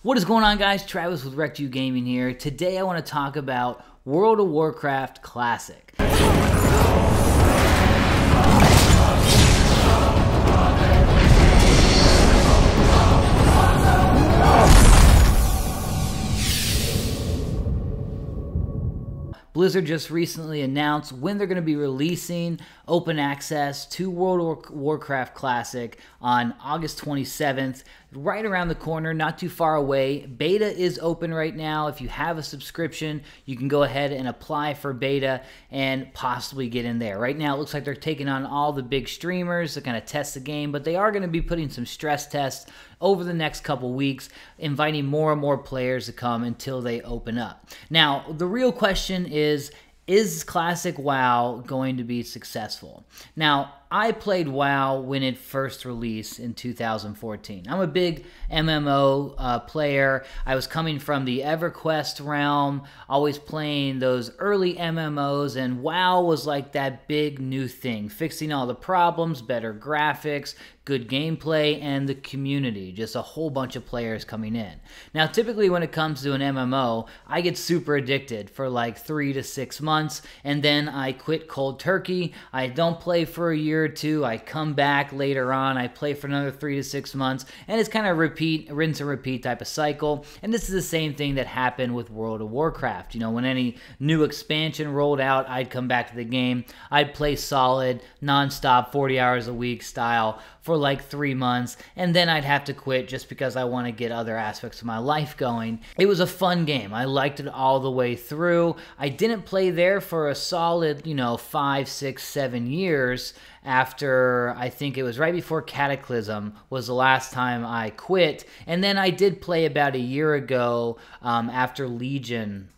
What is going on, guys? Travis with Wrecked You Gaming here. Today I want to talk about World of Warcraft Classic. Blizzard just recently announced when they're going to be releasing open access to World of Warcraft Classic on August 27th, right around the corner, not too far away. Beta is open right now. If you have a subscription, you can go ahead and apply for beta and possibly get in there. Right now, it looks like they're taking on all the big streamers to kind of test the game, but they are going to be putting some stress tests over the next couple weeks, inviting more and more players to come until they open up. Now, the real question is Classic WoW going to be successful? Now, I played WoW when it first released in 2014. I'm a big MMO player. I was coming from the EverQuest realm, always playing those early MMOs, and WoW was like that big new thing, fixing all the problems, better graphics, good gameplay, and the community, just a whole bunch of players coming in. Now, typically when it comes to an MMO, I get super addicted for like 3 to 6 months, and then I quit cold turkey. I don't play for a year or two. I come back later on. I play for another 3 to 6 months, and it's kind of rinse and repeat type of cycle. And this is the same thing that happened with World of Warcraft. You know, when any new expansion rolled out, I'd come back to the game. I'd play solid, non-stop, 40 hours a week style for like 3 months, and then I'd have to quit just because I want to get other aspects of my life going. It was a fun game. I liked it all the way through. I didn't play there for a solid, 5, 6, 7 years. After, I think it was right before Cataclysm was the last time I quit, and then I did play about a year ago after Legion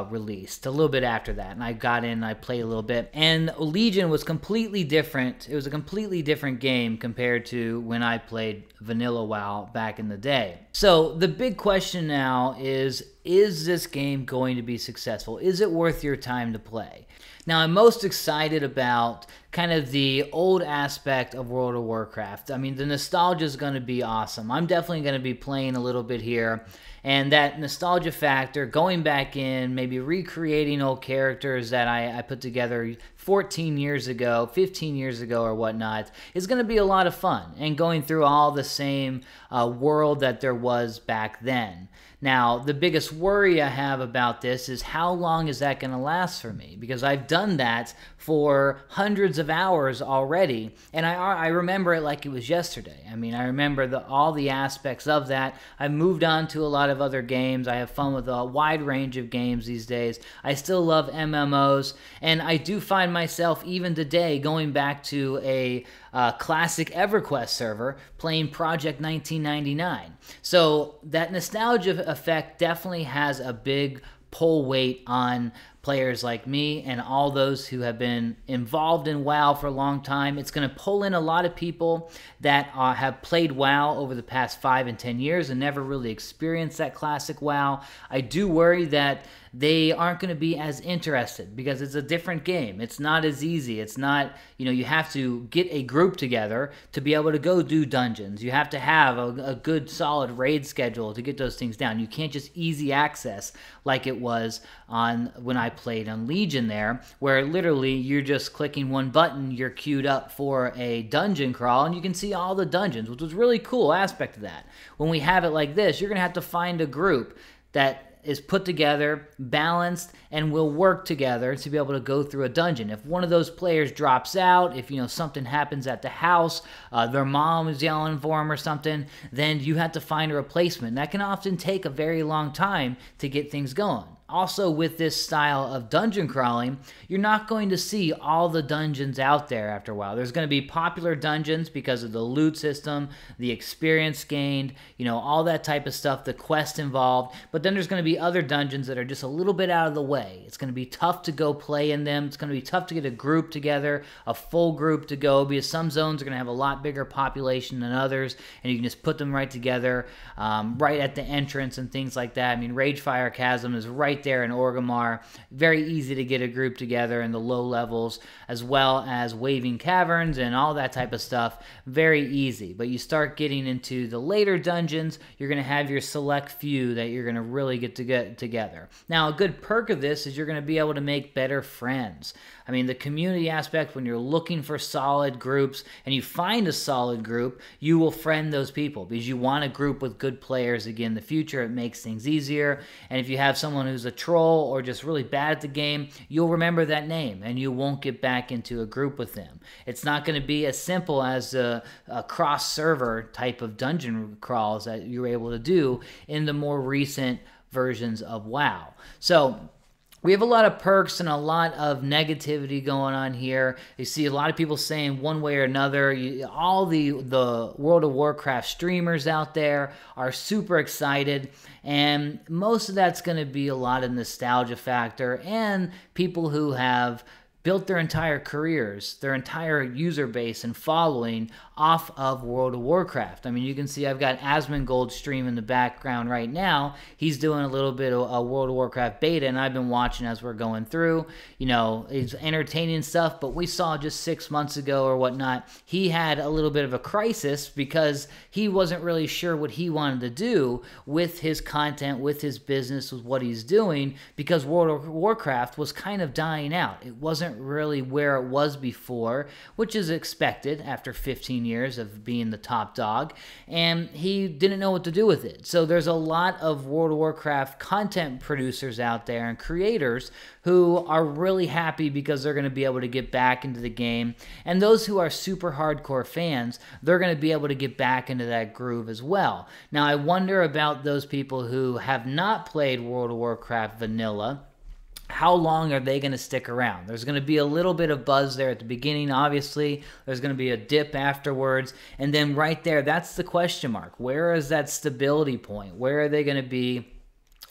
released, a little bit after that, and I got in and I played a little bit, and Legion was completely different. It was a completely different game compared to when I played vanilla WoW back in the day. So the big question now is this game going to be successful? Is it worth your time to play? Now, I'm most excited about kind of the old aspect of World of Warcraft. I mean, the nostalgia is going to be awesome. I'm definitely going to be playing a little bit here. And that nostalgia factor, going back in, maybe recreating old characters that I put together 14 years ago, 15 years ago or whatnot, is going to be a lot of fun. And going through all the same world that there was back then. Now, the biggest worry I have about this is how long is that going to last for me? Because I've done that for hundreds of hours already, and I remember it like it was yesterday. I mean, I remember all the aspects of that. I've moved on to a lot of other games. I have fun with a wide range of games these days. I still love MMOs, and I do find myself even today going back to a classic EverQuest server playing Project 1999. So that nostalgia effect definitely has a big pull weight on players like me and all those who have been involved in WoW for a long time. It's going to pull in a lot of people that have played WoW over the past 5 and 10 years and never really experienced that classic WoW. I do worry that they aren't going to be as interested because it's a different game. It's not as easy. It's not, you have to get a group together to be able to go do dungeons. You have to have a good solid raid schedule to get those things down. You can't just easy access like it was on when I played on Legion there, where literally you're just clicking one button, you're queued up for a dungeon crawl, and you can see all the dungeons, which was a really cool aspect of that. When we have it like this, you're going to have to find a group that is put together, balanced, and will work together to be able to go through a dungeon. If one of those players drops out, if something happens at the house, their mom is yelling for them or something, then you have to find a replacement. That can often take a very long time to get things going. Also, with this style of dungeon crawling, you're not going to see all the dungeons out there after a while. There's going to be popular dungeons because of the loot system, the experience gained, all that type of stuff, the quest involved. But then there's going to be other dungeons that are just a little bit out of the way. It's going to be tough to go play in them. It's going to be tough to get a group together, a full group to go, because some zones are going to have a lot bigger population than others, and you can just put them right together, right at the entrance and things like that. I mean, Ragefire Chasm is right right there in Orgrimmar. Very easy to get a group together in the low levels, as well as Waving Caverns and all that type of stuff. Very easy. But you start getting into the later dungeons, you're going to have your select few that you're going to really get together. Now, a good perk of this is you're going to be able to make better friends. I mean, the community aspect, when you're looking for solid groups and you find a solid group, you will friend those people because you want a group with good players again in the future. It makes things easier. And if you have someone who's a troll or just really bad at the game, you'll remember that name and you won't get back into a group with them. It's not going to be as simple as a cross-server type of dungeon crawls that you were able to do in the more recent versions of WoW. So we have a lot of perks and a lot of negativity going on here. You see a lot of people saying one way or another. All the World of Warcraft streamers out there are super excited, and most of that's going to be a lot of nostalgia factor and people who have built their entire careers, their entire user base and following off of World of Warcraft. I mean, you can see I've got Asmongold stream in the background right now. He's doing a little bit of a World of Warcraft beta, and I've been watching as we're going through. You know, it's entertaining stuff, but we saw just 6 months ago or whatnot, he had a little bit of a crisis because he wasn't really sure what he wanted to do with his content, with his business, with what he's doing, because World of Warcraft was kind of dying out. It wasn't really where it was before, which is expected after 15 years of being the top dog, and he didn't know what to do with it. So there's a lot of World of Warcraft content producers out there and creators who are really happy because they're going to be able to get back into the game, and those who are super hardcore fans, they're going to be able to get back into that groove as well. Now, I wonder about those people who have not played World of Warcraft vanilla. How long are they going to stick around? There's going to be a little bit of buzz there at the beginning, obviously. There's going to be a dip afterwards. And then right there, that's the question mark. Where is that stability point? Where are they going to be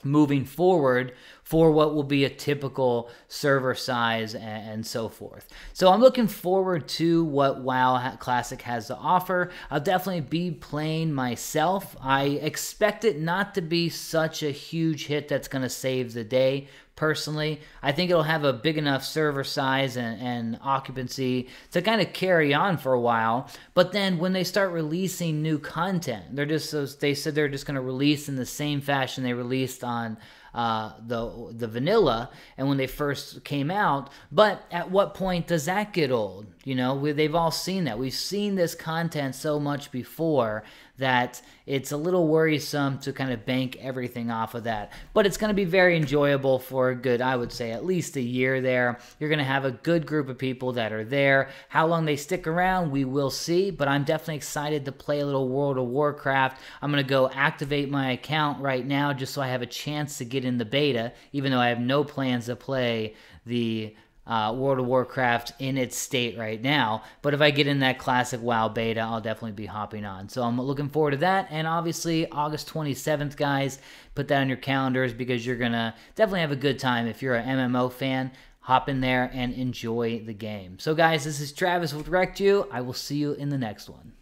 moving forward for what will be a typical server size and so forth? So I'm looking forward to what WoW Classic has to offer. I'll definitely be playing myself. I expect it not to be such a huge hit that's going to save the day. Personally, I think it'll have a big enough server size and occupancy to kind of carry on for a while. But then when they start releasing new content, they said they're just going to release in the same fashion they released on the vanilla and when they first came out. But at what point does that get old? You know, they've all seen that. We've seen this content so much before that it's a little worrisome to kind of bank everything off of that. But it's going to be very enjoyable for a good, I would say, at least a year there. You're going to have a good group of people that are there. How long they stick around, we will see. But I'm definitely excited to play a little World of Warcraft. I'm going to go activate my account right now just so I have a chance to get in the beta, even though I have no plans to play the World of Warcraft in its state right now. But if I get in that classic WoW beta, I'll definitely be hopping on. So I'm looking forward to that. And obviously, August 27th, guys, put that on your calendars because you're going to definitely have a good time. If you're an MMO fan, hop in there and enjoy the game. So guys, this is Travis with WreckedYou. I will see you in the next one.